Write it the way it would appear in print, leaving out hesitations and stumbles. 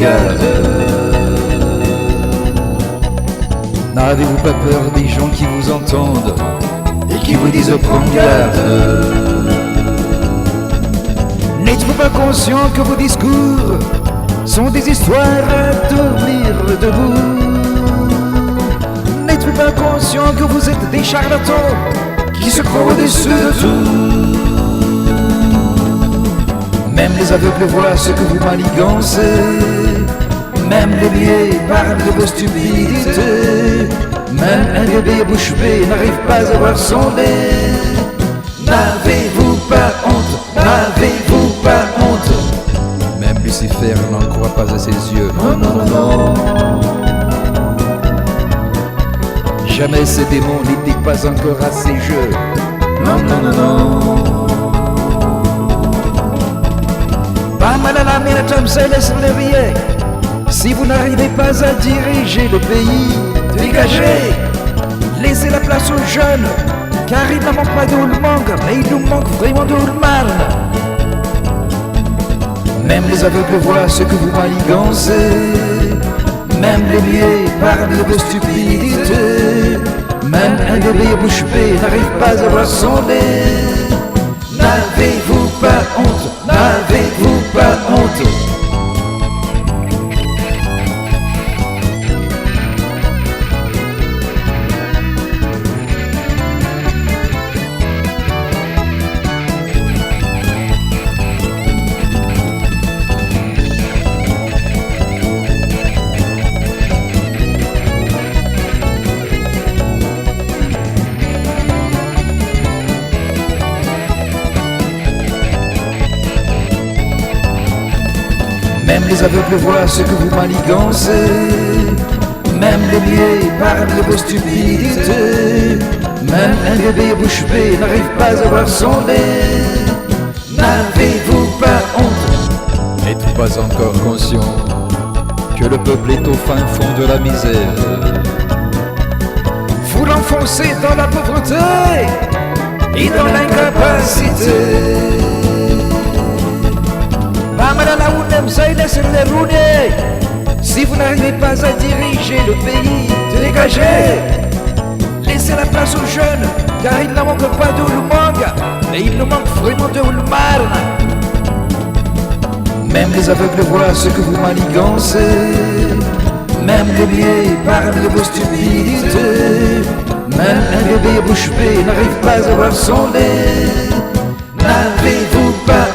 garde. N'avez-vous pas peur des gens qui vous entendent et qui vous disent prends garde? N'êtes-vous pas conscient que vos discours sont des histoires à dormir debout? N'êtes-vous pas conscient que vous êtes des charlatans qui se croient au-dessus de tout? Même les aveugles voient ce que vous manigancez, même les biais parlent de vos stupidités, même un bébé bouche bée n'arrive pas à voir son nez. N'avez-vous pas honte? N'avez-vous pas honte? Même Lucifer n'en croit pas à ses yeux. Non, non, non, non. Jamais ces démons n'étaient pas encore à ses jeux. Non, non, non, non. Pas mal à la mine, Tom Selleck sur les billets. Si vous n'arrivez pas à diriger le pays, dégagez. Laissez la place aux jeunes, car il ne manque pas d'eau le manque, mais il nous manque vraiment d'eau le mal. Même les aveugles voient ce que vous manigancez, même les biais parlent de vos stupidités, même un bébé bouche bée n'arrive pas à voir son nez. N'avez-vous pas honte? N'avez-vous pas honte? Même les aveugles voient ce que vous manigancez, même les biais parlent de vos stupidités, même un bébé bouche bée n'arrive pas à voir son nez. N'avez-vous pas honte? N'êtes-vous pas encore conscient que le peuple est au fin fond de la misère? Vous l'enfoncez dans la pauvreté et dans l'incapacité. Si vous n'arrivez pas à diriger le pays, dégagez. Laissez la place aux jeunes, car il n'en manque pas d'eau le manque, mais il nous manque vraiment d'eau le mal. Même les aveugles voient ce que vous manigancez, même les biais parlent de vos stupidités, même un bébé bouche bée n'arrive pas à voir son nez. N'avez-vous pas